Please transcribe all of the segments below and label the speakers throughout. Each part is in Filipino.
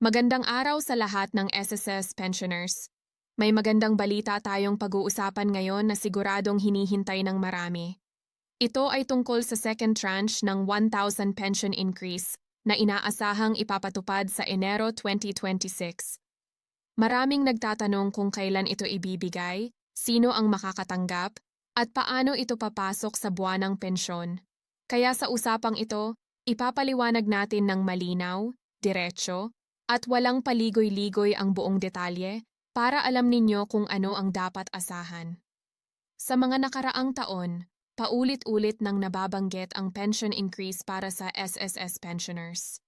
Speaker 1: Magandang araw sa lahat ng SSS pensioners. May magandang balita tayong pag-uusapan ngayon na siguradong hinihintay ng marami. Ito ay tungkol sa second tranche ng 1,000 pension increase na inaasahang ipapatupad sa Enero 2026. Maraming nagtatanong kung kailan ito ibibigay, sino ang makakatanggap, at paano ito papasok sa buwanang pensyon. Kaya sa usapang ito, ipapaliwanag natin ng malinaw, diretso, at walang paligoy-ligoy ang buong detalye para alam ninyo kung ano ang dapat asahan. Sa mga nakaraang taon, paulit-ulit nang nababanggit ang pension increase para sa SSS pensioners.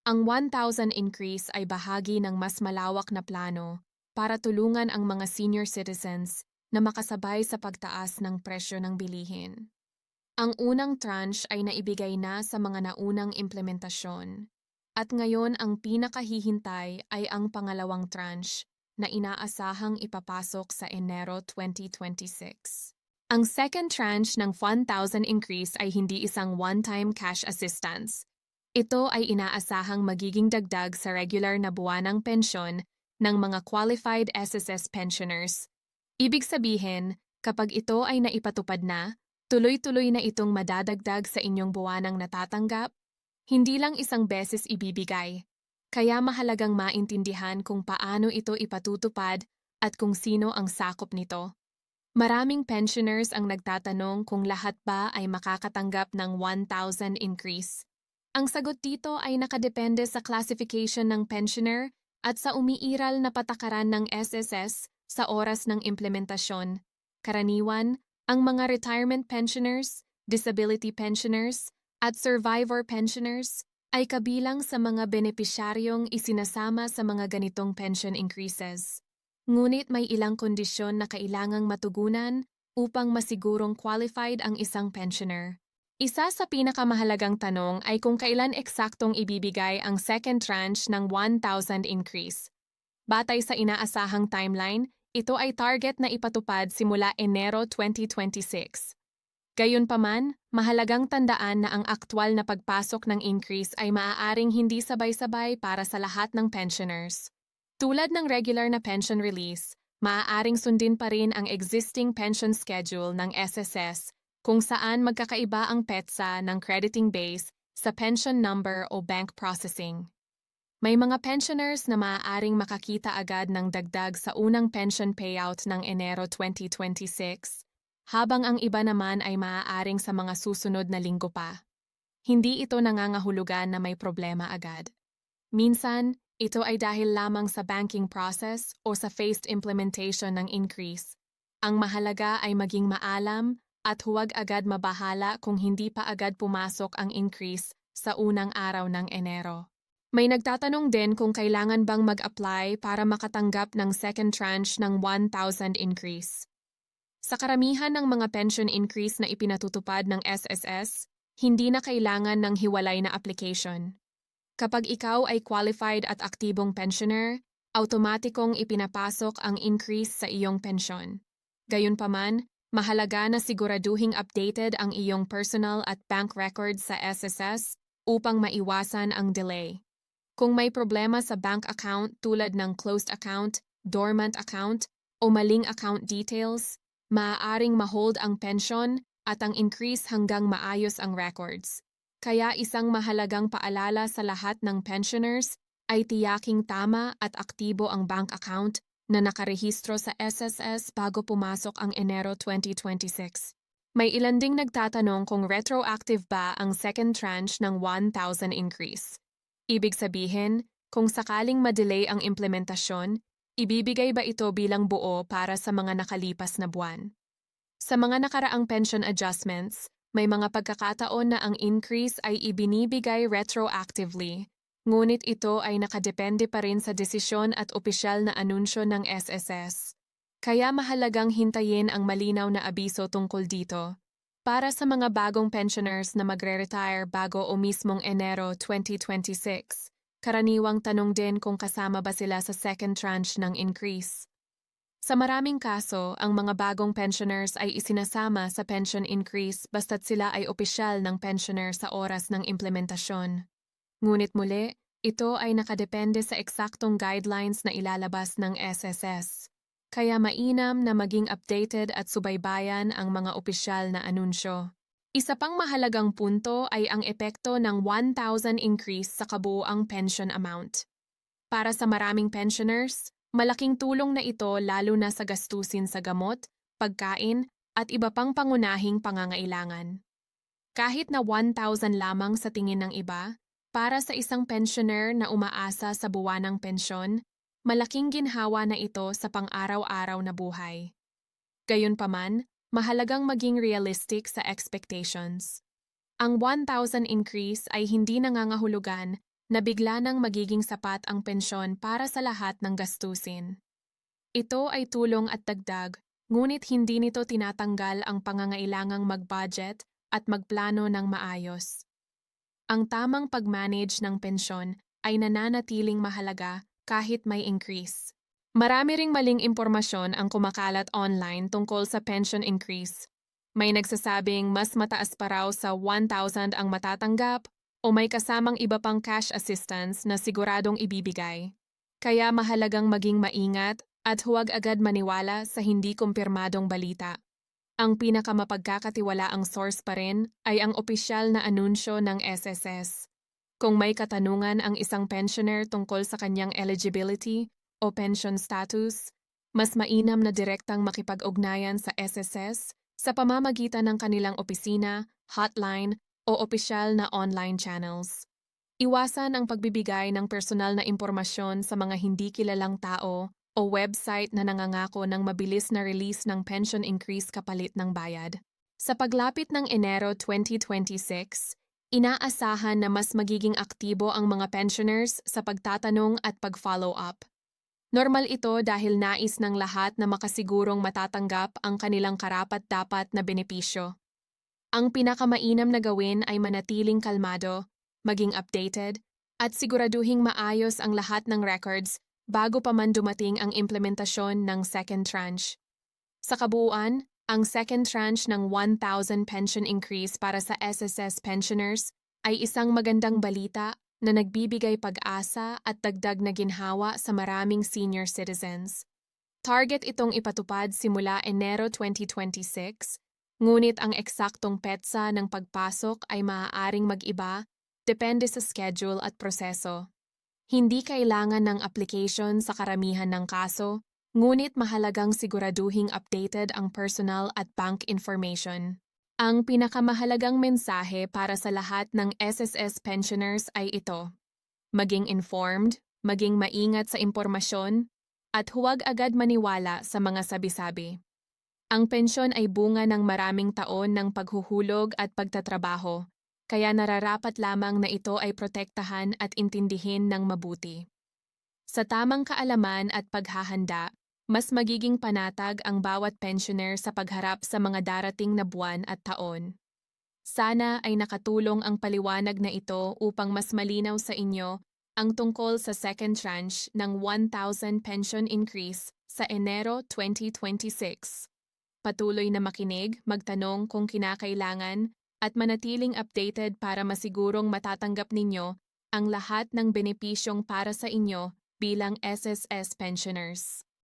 Speaker 1: Ang 1,000 increase ay bahagi ng mas malawak na plano para tulungan ang mga senior citizens na makasabay sa pagtaas ng presyo ng bilihin. Ang unang tranche ay naibigay na sa mga naunang implementasyon. At ngayon ang pinakahihintay ay ang pangalawang tranche na inaasahang ipapasok sa Enero 2026. Ang second tranche ng 1,000 increase ay hindi isang one-time cash assistance. Ito ay inaasahang magiging dagdag sa regular na buwanang pensyon ng mga qualified SSS pensioners. Ibig sabihin, kapag ito ay naipatupad na, tuloy-tuloy na itong madadagdag sa inyong buwanang natatanggap. Hindi lang isang beses ibibigay, kaya mahalagang maintindihan kung paano ito ipatutupad at kung sino ang sakop nito. Maraming pensioners ang nagtatanong kung lahat ba ay makakatanggap ng 1,000 increase. Ang sagot dito ay nakadepende sa classification ng pensioner at sa umiiral na patakaran ng SSS sa oras ng implementasyon. Karaniwan, ang mga retirement pensioners, disability pensioners, at survivor pensioners ay kabilang sa mga benepisyaryong isinasama sa mga ganitong pension increases. Ngunit may ilang kondisyon na kailangang matugunan upang masigurong qualified ang isang pensioner. Isa sa pinakamahalagang tanong ay kung kailan eksaktong ibibigay ang second tranche ng 1,000 increase. Batay sa inaasahang timeline, ito ay target na ipatupad simula Enero 2026. Gayunpaman, mahalagang tandaan na ang aktwal na pagpasok ng increase ay maaaring hindi sabay-sabay para sa lahat ng pensioners. Tulad ng regular na pension release, maaaring sundin pa rin ang existing pension schedule ng SSS kung saan magkakaiba ang petsa ng crediting base sa pension number o bank processing. May mga pensioners na maaaring makakita agad ng dagdag sa unang pension payout ng Enero 2026, habang ang iba naman ay maaaring sa mga susunod na linggo pa. Hindi ito nangangahulugan na may problema agad. Minsan, ito ay dahil lamang sa banking process o sa phased implementation ng increase. Ang mahalaga ay maging maalam at huwag agad mabahala kung hindi pa agad pumasok ang increase sa unang araw ng Enero. May nagtatanong din kung kailangan bang mag-apply para makatanggap ng second tranche ng 1,000 increase. Sa karamihan ng mga pension increase na ipinatutupad ng SSS, hindi na kailangan ng hiwalay na application. Kapag ikaw ay qualified at aktibong pensioner, automatikong ipinapasok ang increase sa iyong pensyon. Gayunpaman, mahalaga na siguraduhing updated ang iyong personal at bank records sa SSS upang maiwasan ang delay. Kung may problema sa bank account tulad ng closed account, dormant account, o maling account details, maaaring ma-hold ang pensyon at ang increase hanggang maayos ang records. Kaya isang mahalagang paalala sa lahat ng pensioners ay tiyaking tama at aktibo ang bank account na nakarehistro sa SSS bago pumasok ang Enero 2026. May ilan ding nagtatanong kung retroactive ba ang second tranche ng 1,000 increase. Ibig sabihin, kung sakaling madelay ang implementasyon, ibibigay ba ito bilang buo para sa mga nakalipas na buwan? Sa mga nakaraang pension adjustments, may mga pagkakataon na ang increase ay ibinibigay retroactively, ngunit ito ay nakadepende pa rin sa desisyon at opisyal na anunsyo ng SSS. Kaya mahalagang hintayin ang malinaw na abiso tungkol dito. Para sa mga bagong pensioners na magre-retire bago o mismong Enero 2026, karaniwang tanong din kung kasama ba sila sa second tranche ng increase. Sa maraming kaso, ang mga bagong pensioners ay isinasama sa pension increase basta't sila ay opisyal ng pensioner sa oras ng implementasyon. Ngunit muli, Ito ay nakadepende sa eksaktong guidelines na ilalabas ng SSS. Kaya mainam na maging updated at subaybayan ang mga opisyal na anunsyo. Isa pang mahalagang punto ay ang epekto ng 1,000 increase sa kabuuang pension amount. Para sa maraming pensioners, malaking tulong na ito lalo na sa gastusin sa gamot, pagkain, at iba pang pangunahing pangangailangan. Kahit na 1,000 lamang sa tingin ng iba, para sa isang pensioner na umaasa sa buwanang pensyon, malaking ginhawa na ito sa pang-araw-araw na buhay. Gayunpaman, mahalagang maging realistic sa expectations. Ang 1,000 increase ay hindi nangangahulugan na bigla nang magiging sapat ang pensyon para sa lahat ng gastusin. Ito ay tulong at dagdag, ngunit hindi nito tinatanggal ang pangangailangang mag-budget at magplano ng maayos. Ang tamang pag-manage ng pensyon ay nananatiling mahalaga kahit may increase. Marami ring maling impormasyon ang kumakalat online tungkol sa pension increase. May nagsasabing mas mataas pa raw sa 1,000 ang matatanggap o may kasamang iba pang cash assistance na siguradong ibibigay. Kaya mahalagang maging maingat at huwag agad maniwala sa hindi kumpirmadong balita. Ang pinakamapagkakatiwalaang source pa rin ay ang opisyal na anunsyo ng SSS. Kung may katanungan ang isang pensioner tungkol sa kanyang eligibility o pension status, mas mainam na direktang makipag-ugnayan sa SSS sa pamamagitan ng kanilang opisina, hotline, o opisyal na online channels. Iwasan ang pagbibigay ng personal na impormasyon sa mga hindi kilalang tao o website na nangangako ng mabilis na release ng pension increase kapalit ng bayad. Sa paglapit ng Enero 2026, inaasahan na mas magiging aktibo ang mga pensioners sa pagtatanong at pag-follow up. Normal ito dahil nais ng lahat na makasigurong matatanggap ang kanilang karapat-dapat na benepisyo. Ang pinakamainam na gawin ay manatiling kalmado, maging updated, at siguraduhing maayos ang lahat ng records bago pa man dumating ang implementasyon ng second tranche. Sa kabuuan, ang second tranche ng 1,000 pension increase para sa SSS pensioners ay isang magandang balita na nagbibigay pag-asa at dagdag na ginhawa sa maraming senior citizens. Target itong ipatupad simula Enero 2026, ngunit ang eksaktong petsa ng pagpasok ay maaaring mag-iba depende sa schedule at proseso. Hindi kailangan ng application sa karamihan ng kaso, ngunit mahalagang siguraduhing updated ang personal at bank information. Ang pinakamahalagang mensahe para sa lahat ng SSS pensioners ay ito: maging informed, maging maingat sa impormasyon, at huwag agad maniwala sa mga sabi-sabi. Ang pensyon ay bunga ng maraming taon ng paghuhulog at pagtatrabaho, kaya nararapat lamang na ito ay protektahan at intindihin ng mabuti. Sa tamang kaalaman at paghahanda, mas magiging panatag ang bawat pensioner sa pagharap sa mga darating na buwan at taon. Sana ay nakatulong ang paliwanag na ito upang mas malinaw sa inyo ang tungkol sa second tranche ng 1,000 pension increase sa Enero 2026. Patuloy na makinig, magtanong kung kinakailangan, at manatiling updated para masigurong matatanggap ninyo ang lahat ng benepisyong para sa inyo bilang SSS pensioners.